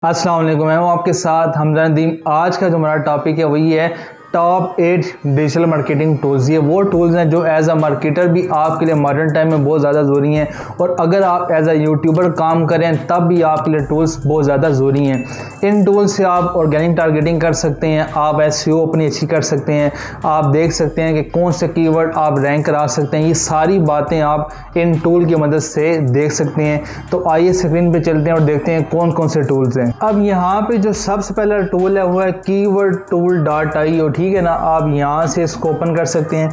अस्सलाम वालेकुम, मैं हूँ आपके साथ हमzanadeem। आज का जो हमारा टॉपिक है वही है टॉप 8 डिजिटल मार्केटिंग टूल्स। ये वो टूल्स हैं जो एज अ मार्केटर भी आपके लिए मॉडर्न टाइम में बहुत ज़्यादा ज़रूरी हैं, और अगर आप एज अ यूट्यूबर काम करें तब भी आपके लिए टूल्स बहुत ज़्यादा ज़रूरी हैं। इन टूल्स से आप ऑर्गेनिक टारगेटिंग कर सकते हैं, आप एसईओ अपनी अच्छी कर सकते हैं, आप देख सकते हैं कि कौन से कीवर्ड आप रैंक करा सकते हैं। ये सारी बातें आप इन टूल की मदद से देख सकते हैं। तो आइए स्क्रीन पे चलते हैं और देखते हैं कौन कौन से टूल्स हैं। अब यहाँ पे जो सबसे पहला टूल है वो है keywordtool.io। ठीक है ना, आप यहाँ से इसको ओपन कर सकते हैं।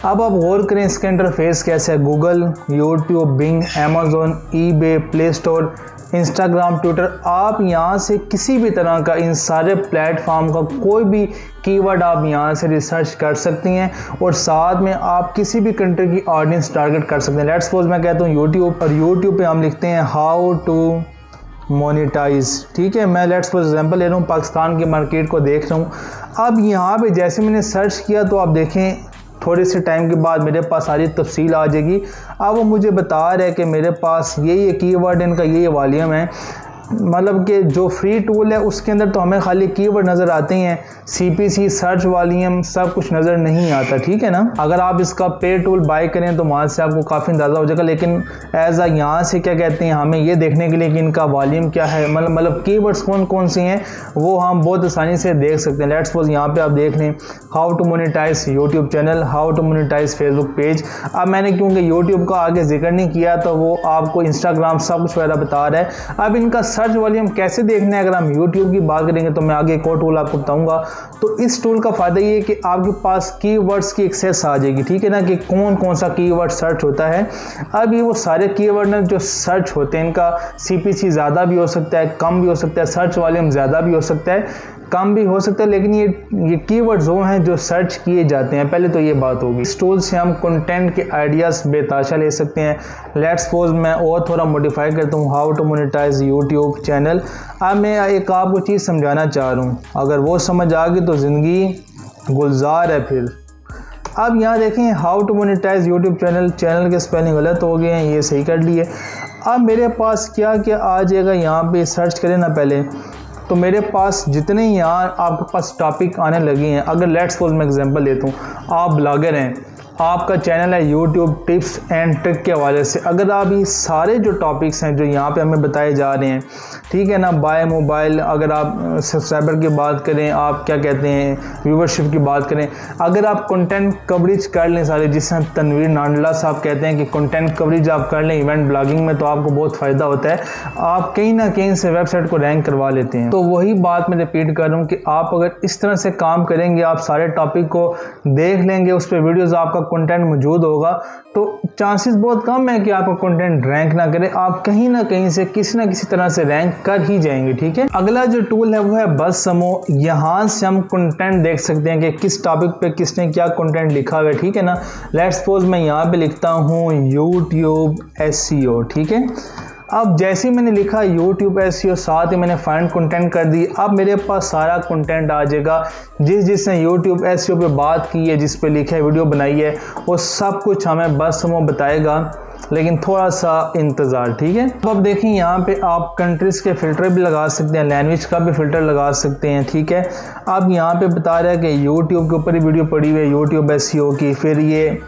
अब आप गौर करें इसका इंटरफेस कैसा है। Google, YouTube, Bing, Amazon, eBay, play store, Instagram, Twitter, आप यहाँ से किसी भी तरह का इन सारे प्लेटफॉर्म का कोई भी कीवर्ड आप यहाँ से रिसर्च कर सकती हैं, और साथ में आप किसी भी कंट्री की ऑडियंस टारगेट कर सकते हैं। लेट्स सपोज मैं कहता हूँ यूट्यूब, और यूट्यूब पे हम लिखते हैं हाउ टू मोनेटाइज। ठीक है, मैं लेट्स सपोज एग्जांपल ले रहा हूँ, पाकिस्तान के मार्केट को देख रहा हूँ। अब यहाँ पे जैसे मैंने सर्च किया तो आप देखें थोड़े से टाइम के बाद मेरे पास सारी तफसील आ जाएगी। अब वो मुझे बता रहा है कि मेरे पास ये कीवर्ड, इनका ये वॉल्यूम है। मतलब कि जो फ्री टूल है उसके अंदर तो हमें खाली कीवर्ड नज़र आते हैं, सीपीसी, सर्च वॉल्यूम सब कुछ नज़र नहीं आता। ठीक है ना, अगर आप इसका पे टूल बाय करें तो वहाँ से आपको काफ़ी अंदाज़ा हो जाएगा। लेकिन एज आ यहाँ से क्या कहते हैं, हमें ये देखने के लिए कि इनका वॉल्यूम क्या है, मतलब कीवर्ड्स कौन कौन से हैं, वो हम बहुत आसानी से देख सकते हैं। लेट्स सपोज यहाँ पे आप देख लें how to monetise YouTube channel, how to monetise Facebook page. अब मैंने क्योंकि यूट्यूब का आगे जिक्र नहीं किया तो वो आपको इंस्टाग्राम सब कुछ वगैरह बता रहा है। अब इनका सर्च वॉल्यूम कैसे देखना है, अगर हम यूट्यूब की बात करेंगे तो मैं आगे एक और टूल आपको बताऊंगा। तो इस टूल का फ़ायदा ये है कि आपके पास कीवर्ड्स की एक्सेस आ जाएगी। ठीक है ना, कि कौन कौन सा कीवर्ड सर्च होता है। अब ये वो सारे कीवर्ड हैं जो सर्च होते हैं, इनका सीपीसी ज़्यादा भी हो सकता है, कम भी हो सकता है, सर्च वॉल्यूम ज़्यादा भी हो सकता है, कम भी हो सकता है, लेकिन ये कीवर्ड्स वो हैं जो सर्च किए जाते हैं। पहले तो ये बात होगी। इस टूल से हम कंटेंट के आइडियाज़ बेताशा ले सकते हैं। लेट्स सपोज मैं और थोड़ा मॉडिफाई करता हूँ, how to monetise YouTube channel. अब मैं एक आपको चीज़ समझाना चाह रहा हूँ, अगर वो समझ आ गई तो ज़िंदगी गुलजार है फिर। अब यहाँ देखें how to monetise YouTube channel, channel के स्पेलिंग गलत हो गए हैं, ये सही कर लिए। अब मेरे पास क्या क्या आ जाएगा, यहाँ पे सर्च करें ना पहले, तो मेरे पास जितने यहाँ आपके पास टॉपिक आने लगे हैं। अगर लेट्स सपोज मैं एग्जांपल लेता हूँ, आप ब्लॉगर हैं, आपका चैनल है यूट्यूब टिप्स एंड ट्रिक के हवाले से। अगर आप ये सारे जो टॉपिक्स हैं जो यहाँ पे हमें बताए जा रहे हैं, ठीक है ना, बाय मोबाइल, अगर आप सब्सक्राइबर की बात करें, आप क्या कहते हैं व्यूवरशिप की बात करें, अगर आप कंटेंट कवरेज कर लें सारे, जिसमें तनवीर नांडला साहब कहते हैं कि कंटेंट कवरेज आप कर लें इवेंट ब्लॉगिंग में तो आपको बहुत फ़ायदा होता है, आप कहीं ना कहीं से वेबसाइट को रैंक करवा लेते हैं। तो वही बात मैं रिपीट कर रहा हूँ कि आप अगर इस तरह से काम करेंगे, आप सारे टॉपिक को देख लेंगे, उस पर वीडियोज़ आपका कंटेंट मौजूद होगा, तो चांसेस बहुत कम है कि आपका कंटेंट रैंक ना करे। आप कहीं ना कहीं से किसी ना किसी तरह से रैंक कर ही जाएंगे। ठीक है, अगला जो टूल है वो है BuzzSumo। यहाँ से हम कंटेंट देख सकते हैं कि किस टॉपिक पे किसने क्या कंटेंट लिखा हुआ है। ठीक है ना, लेट्स सपोज मैं यहाँ पे लिखता हूँ YouTube SEO। ठीक है, अब जैसे ही मैंने लिखा YouTube SEO, साथ ही मैंने फाइंड कंटेंट कर दी। अब मेरे पास सारा कंटेंट आ जाएगा जिसने YouTube SEO पे बात की है, जिस पे लिखा है, वीडियो बनाई है, वो सब कुछ हमें BuzzSumo बताएगा, लेकिन थोड़ा सा इंतज़ार। ठीक है, अब देखें यहाँ पे आप कंट्रीज़ के फ़िल्टर भी लगा सकते हैं, लैंग्वेज का भी फ़िल्टर लगा सकते हैं। ठीक है, अब यहाँ पे बता रहा है कि YouTube के ऊपर ही वीडियो पड़ी हुई है YouTube SEO की, फिर ये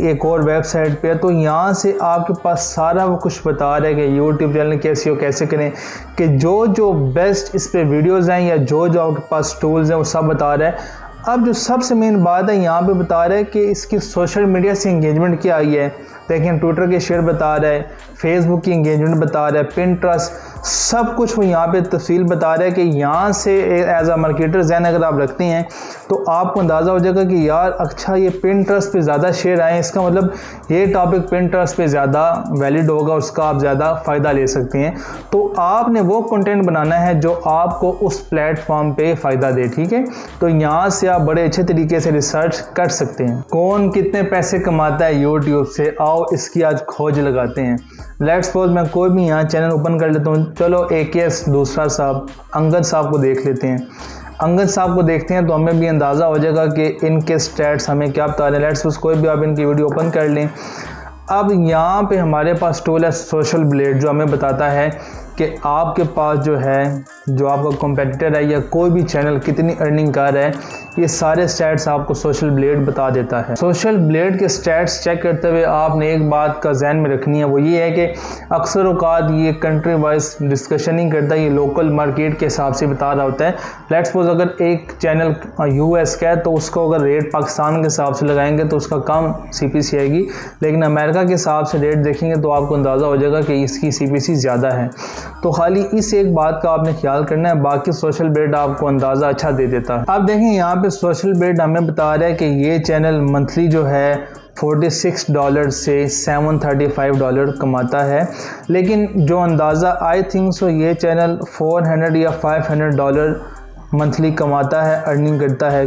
एक और वेबसाइट पे, तो यहाँ से आपके पास सारा वो कुछ बता रहा है कि यूट्यूब चैनल के SEO कैसे करें, कि जो बेस्ट इस पे वीडियोज़ हैं या जो आपके पास टूल्स हैं वो सब बता रहा है। अब जो सबसे मेन बात है, यहाँ पे बता रहा है कि इसकी सोशल मीडिया से इंगेजमेंट क्या आई है। देखें, ट्विटर के शेयर बता रहा है, फेसबुक की इंगेजमेंट बता रहा है, पिंटरेस्ट, सब कुछ वो यहाँ पे तफसील बता रहा है कि यहाँ से एज आ मार्केटर जहन अगर आप रखते हैं तो आपको अंदाज़ा हो जाएगा कि यार अच्छा ये पिंटरेस्ट पे ज़्यादा शेयर आए, इसका मतलब ये टॉपिक पिंटरेस्ट पे ज़्यादा वैलिड होगा, उसका आप ज़्यादा फ़ायदा ले सकते हैं। तो आपने वो कंटेंट बनाना है जो आपको उस प्लेटफॉर्म पे फ़ायदा दे। ठीक है, तो यहाँ से आप बड़े अच्छे तरीके से रिसर्च कर सकते हैं। कौन कितने पैसे कमाता है यूट्यूब से, आओ इसकी आज खोज लगाते हैं। लेट्स सपोज मैं कोई भी यहाँ चैनल ओपन कर लेता हूँ, चलो AKS दूसरा साहब अंगद साहब को देख लेते हैं। अंगद साहब को देखते हैं तो हमें भी अंदाज़ा हो जाएगा कि इनके स्टैट्स हमें क्या बता रहे हैं। लेट्स सपोज कोई भी आप इनकी वीडियो ओपन कर लें। अब यहाँ पे हमारे पास टूल है सोशल ब्लेड, जो हमें बताता है कि आपके पास जो है, जो आपका कंपेटिटर है या कोई भी चैनल कितनी अर्निंग कर रहा है, ये सारे स्टैट्स आपको सोशल ब्लेड बता देता है। सोशल ब्लेड के स्टैट्स चेक करते हुए आपने एक बात का जहन में रखनी है, वो ये है कि अक्सर औकात ये कंट्री वाइज डिस्कशन नहीं करता, ये लोकल मार्केट के हिसाब से बता रहा होता है। लेट्स सपोज अगर एक चैनल यूएस का है तो उसको अगर रेट पाकिस्तान के हिसाब से लगाएंगे तो उसका कम सीपीसी आएगी, लेकिन अमेरिका के हिसाब से रेट देखेंगे तो आपको अंदाज़ा हो जाएगा कि इसकी सीपीसी ज़्यादा है। तो खाली इस एक बात का आपने ख्याल करना है, बाकी सोशल ब्लेड आपको अंदाज़ा अच्छा दे देता है। अब देखें यहाँ पे सोशल ब्लेड हमें बता रहा है कि ये चैनल मंथली जो है $46 से $735 कमाता है, लेकिन जो अंदाज़ा आई थिंक सो ये चैनल $400 या $500 मंथली कमाता है, अर्निंग करता है।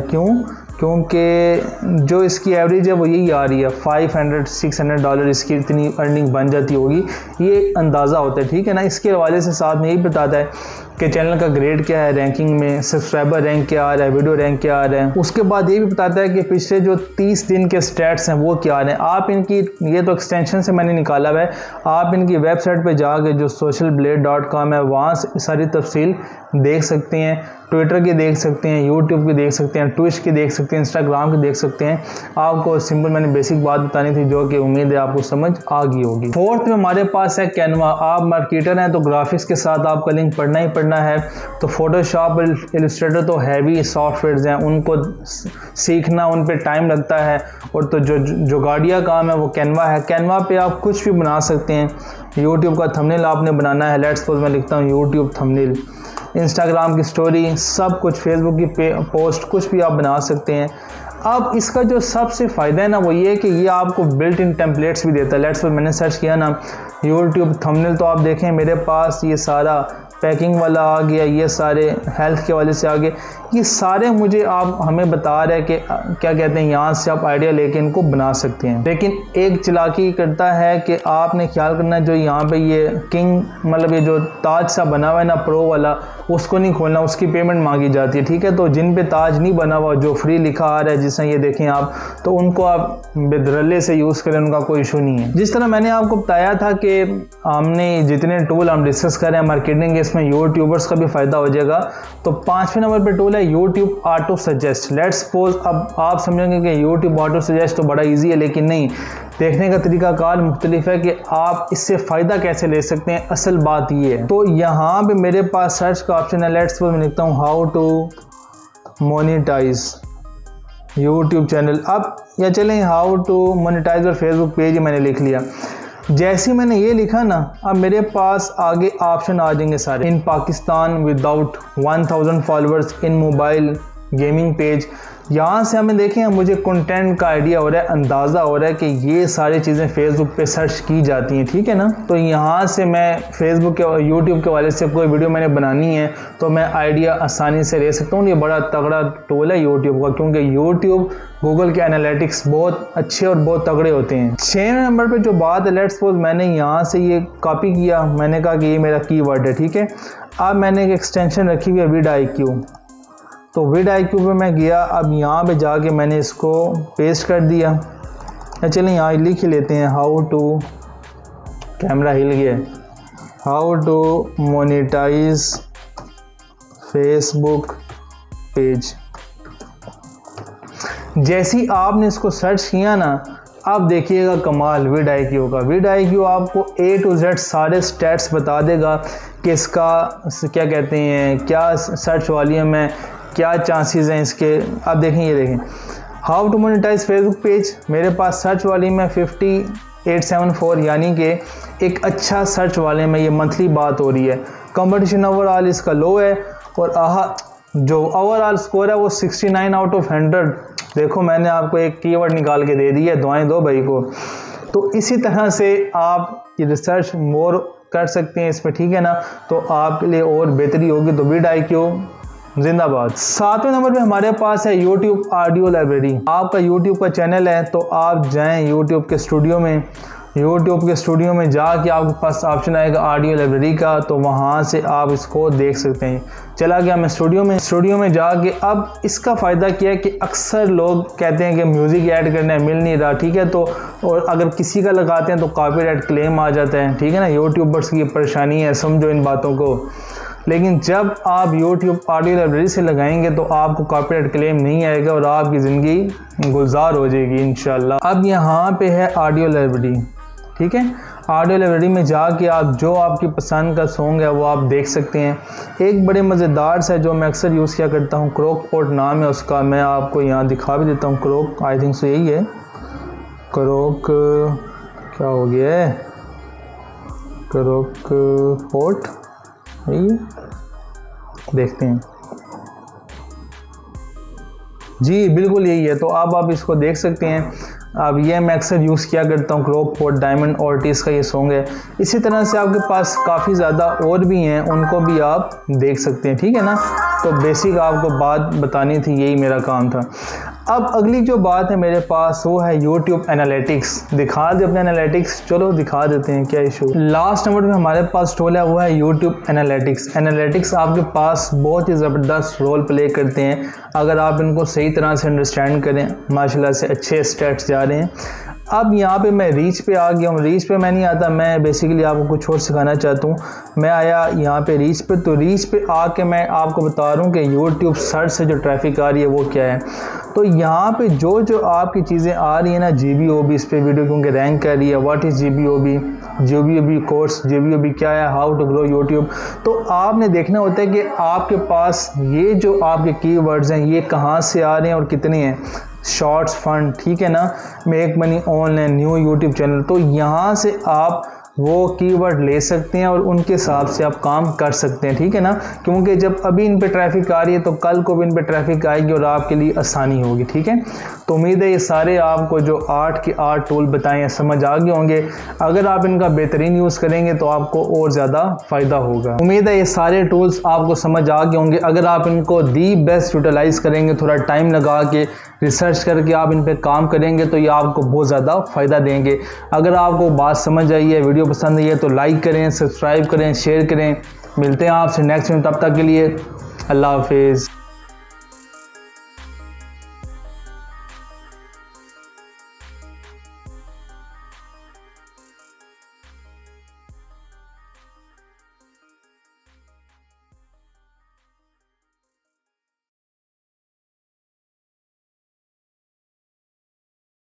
क्योंकि जो इसकी एवरेज है वो यही आ रही है, $500-600 इसकी इतनी अर्निंग बन जाती होगी, ये अंदाज़ा होता है, ठीक है ना। इसके हवाले से साथ में यही बताता है कि चैनल का ग्रेड क्या है रैंकिंग में, सब्सक्राइबर रैंक क्या आ रहा है, वीडियो रैंक क्या आ रहा है। उसके बाद ये भी बताता है कि पिछले जो 30 दिन के स्टैट्स हैं वो क्या आ रहे हैं। आप इनकी, ये तो एक्सटेंशन से मैंने निकाला हुआ है, आप इनकी वेबसाइट पे जाके जो socialblade.com है वहाँ से सारी तफसील देख सकते हैं। ट्विटर की देख सकते हैं, यूट्यूब की देख सकते हैं, ट्विच की देख सकते हैं, इंस्टाग्राम की देख सकते हैं। आपको सिंपल मैंने बेसिक बात बतानी थी जो कि उम्मीद है आपको समझ आ गई होगी। फोर्थ में हमारे पास है कैनवा। आप मार्केटर हैं तो ग्राफिक्स के साथ आपका लिंक पढ़ना ही पढ़ना है। तो फोटोशॉप, इलस्ट्रेटर तो हैवी सॉफ्टवेयर्स हैं, उनको सीखना उन पर टाइम लगता है, और तो जो जुगाड़िया काम है वो कैनवा है। कैनवा पे आप कुछ भी बना सकते हैं। यूट्यूब का थंबनेल आपने बनाना है, लेट्स सपोज मैं लिखता हूँ यूट्यूब थंबनेल, इंस्टाग्राम की स्टोरी, सब कुछ, फेसबुक की पोस्ट, कुछ भी आप बना सकते हैं। अब इसका जो सबसे फ़ायदा है ना वो ये है कि ये आपको बिल्ट इन टेम्पलेट्स भी देता है। लेट्स सपोज मैंने सर्च किया ना यूट्यूब थंबनेल, तो आप देखें मेरे पास ये सारा पैकिंग वाला आ गया, ये सारे हेल्थ के वाले से आ गए, ये सारे मुझे आप हमें बता रहे हैं कि क्या कहते हैं, यहाँ से आप आइडिया लेके इनको बना सकते हैं। लेकिन एक चालाकी करता है कि आपने ख्याल करना, जो यहाँ पे ये किंग मतलब ये जो ताज सा बना हुआ है ना प्रो वाला, उसको नहीं खोलना, उसकी पेमेंट मांगी जाती है, ठीक है। तो जिन पे ताज नहीं बना हुआ, जो फ्री लिखा आ रहा है, जिसमें ये देखें आप, तो उनको आप बेदरले से यूज़ करें, उनका कोई इशू नहीं है। जिस तरह मैंने आपको बताया था कि हमने जितने टूल हम डिस्कस कर रहे हैं मार्केटिंग के, इसमें यूट्यूबर्स का भी फ़ायदा हो जाएगा। तो 5वें नंबर पर टूल है YouTube auto suggest. Let's suppose अब आप समझेंगे कि यूट्यूब ऑटो सजेस्ट तो बड़ा ईजी है, लेकिन नहीं, देखने का तरीकाकार मुख्तलिफ है कि आप इससे फ़ायदा कैसे ले सकते हैं। असल बात ये है, तो यहाँ पे मेरे पास सर्च का ऑप्शन है। लेट्स सपोज मैं लिखता हूँ how to monetise YouTube channel, अब या चलें हाउ टू मोनेटाइज और फेसबुक पेज ही मैंने लिख लिया। जैसे ही मैंने ये लिखा ना, अब मेरे पास आगे ऑप्शन आ जाएंगे सारे। इन पाकिस्तान विदाउट 1000 फॉलोअर्स, इन मोबाइल गेमिंग पेज। यहाँ से हमें देखें, मुझे कंटेंट का आइडिया हो रहा है, अंदाज़ा हो रहा है कि ये सारी चीज़ें फेसबुक पे सर्च की जाती हैं, ठीक है ना। तो यहाँ से मैं फेसबुक के और यूट्यूब के वाले से कोई वीडियो मैंने बनानी है तो मैं आइडिया आसानी से ले सकता हूँ। ये बड़ा तगड़ा टूल है यूट्यूब का, क्योंकि यूट्यूब गूगल के एनालिटिक्स बहुत अच्छे और बहुत तगड़े होते हैं। 6वें नंबर पर जो बात है, लेट्स सपोज मैंने यहाँ से ये कॉपी किया, मैंने कहा कि ये मेरा कीवर्ड है, ठीक है। अब मैंने एक एक्सटेंशन रखी हुई है vidIQ, तो vidIQ पे मैं गया। अब यहाँ पे जाके मैंने इसको पेस्ट कर दिया। चलें यहाँ लिख ही लेते हैं हाउ टू, कैमरा हिल गया, how to monetise Facebook page. जैसे ही आपने इसको सर्च किया ना, अब देखिएगा कमाल vidIQ का। vidIQ आपको A to Z सारे स्टैट्स बता देगा कि इसका क्या कहते हैं, क्या सर्च वॉल्यूम है, क्या चांसेस हैं इसके। आप देखें, ये देखें how to monetise Facebook page, मेरे पास सर्च वॉल्यूम है 5874, यानी कि एक अच्छा सर्च वॉल्यूम है। ये मंथली बात हो रही है। कंपटीशन ओवरऑल इसका लो है, और जो ओवरऑल स्कोर है वो 69 आउट ऑफ 100। देखो मैंने आपको एक कीवर्ड निकाल के दे दी है, दुआएं दो भाई को। तो इसी तरह से आप ये रिसर्च मोर कर सकते हैं इस पर, ठीक है ना। तो आपके लिए और बेहतरी होगी। तो vidIQ जिंदाबाद। 7वें नंबर पे हमारे पास है YouTube ऑडियो लाइब्रेरी। आपका YouTube का चैनल है तो आप जाएं YouTube के स्टूडियो में, यूट्यूब के स्टूडियो में जाके आपके पास ऑप्शन आएगा ऑडियो लाइब्रेरी का, तो वहाँ से आप इसको देख सकते हैं। चला गया मैं स्टूडियो में जाके। अब इसका फ़ायदा क्या है कि अक्सर लोग कहते हैं कि म्यूज़िक ऐड करना है, मिल नहीं रहा, ठीक है, तो और अगर किसी का लगाते हैं तो कॉपीराइट क्लेम आ जाता है, ठीक है ना। यूट्यूबर्स की परेशानी है, समझो इन बातों को। लेकिन जब आप YouTube ऑडियो लाइब्रेरी से लगाएंगे तो आपको कॉपीराइट क्लेम नहीं आएगा और आपकी ज़िंदगी गुलजार हो जाएगी इंशाल्लाह। अब यहाँ पे है ऑडियो लाइब्रेरी, ठीक है। ऑडियो लाइब्रेरी में जाके आप जो आपकी पसंद का सॉन्ग है वो आप देख सकते हैं। एक बड़े मज़ेदार सा जो मैं अक्सर यूज़ किया करता हूँ, क्रॉकपॉट नाम है उसका, मैं आपको यहाँ दिखा भी देता हूँ। क्रॉक, आई थिंक सो यही है, क्रॉक, क्या हो गया है, क्रॉकपॉट, यही है, देखते हैं जी, बिल्कुल यही है। तो अब आप इसको देख सकते हैं। अब ये मैं अक्सर यूज़ किया करता हूँ, क्रॉकपॉट, डायमंड ऑर्टिस का ये सॉन्ग है। इसी तरह से आपके पास काफ़ी ज़्यादा और भी हैं, उनको भी आप देख सकते हैं, ठीक है ना। तो बेसिक आपको बात बतानी थी, यही मेरा काम था। अब अगली जो बात है मेरे पास वो है YouTube एनालिटिक्स। दिखा दे अपने एनालिटिक्स, चलो दिखा देते हैं, क्या इशू। लास्ट नंबर पे हमारे पास टूल है वो है YouTube एनालिटिक्स। एनालिटिक्स आपके पास बहुत ही ज़बरदस्त रोल प्ले करते हैं अगर आप इनको सही तरह से अंडरस्टैंड करें। माशाल्लाह से अच्छे स्टेट्स जा रहे हैं। अब यहाँ पे मैं रीच पे आ गया हूँ। रीच पे मैं नहीं आता, मैं बेसिकली आपको कुछ और सिखाना चाहता हूँ। मैं आया यहाँ पे रीच पे, तो रीच पे आके मैं आपको बता रहा हूँ कि यूट्यूब सर्च से जो ट्रैफिक आ रही है वो क्या है। तो यहाँ पे जो आपकी चीज़ें आ रही है ना, GBOB, इस पे वीडियो क्योंकि रैंक कर रही है। What is GBOB course, GBOB क्या है, हाउ टू ग्रो यूट्यूब। तो आपने देखना होता है कि आपके पास ये जो आपके कीवर्ड्स हैं ये कहाँ से आ रहे हैं और कितने हैं। शॉर्ट्स फंड, ठीक है ना, make money online, new YouTube channel. तो यहाँ से आप वो कीवर्ड ले सकते हैं और उनके हिसाब से आप काम कर सकते हैं, ठीक है ना। क्योंकि जब अभी इन पे ट्रैफिक आ रही है तो कल को भी इन पे ट्रैफिक आएगी और आपके लिए आसानी होगी, ठीक है। तो उम्मीद है ये सारे आपको जो 8 के 8 टूल बताए हैं समझ आ गए होंगे। अगर आप इनका बेहतरीन यूज़ करेंगे तो आपको और ज़्यादा फ़ायदा होगा। उम्मीद है ये सारे टूल्स आपको समझ आ गए होंगे। अगर आप इनको दी बेस्ट यूटिलाइज़ करेंगे, थोड़ा टाइम लगा के रिसर्च करके आप इन पे काम करेंगे तो ये आपको बहुत ज़्यादा फ़ायदा देंगे। अगर आपको बात समझ आई है, वीडियो पसंद आई है तो लाइक करें, सब्सक्राइब करें, शेयर करें। मिलते हैं आपसे नेक्स्ट में, तब तक के लिए अल्लाह हाफिज़।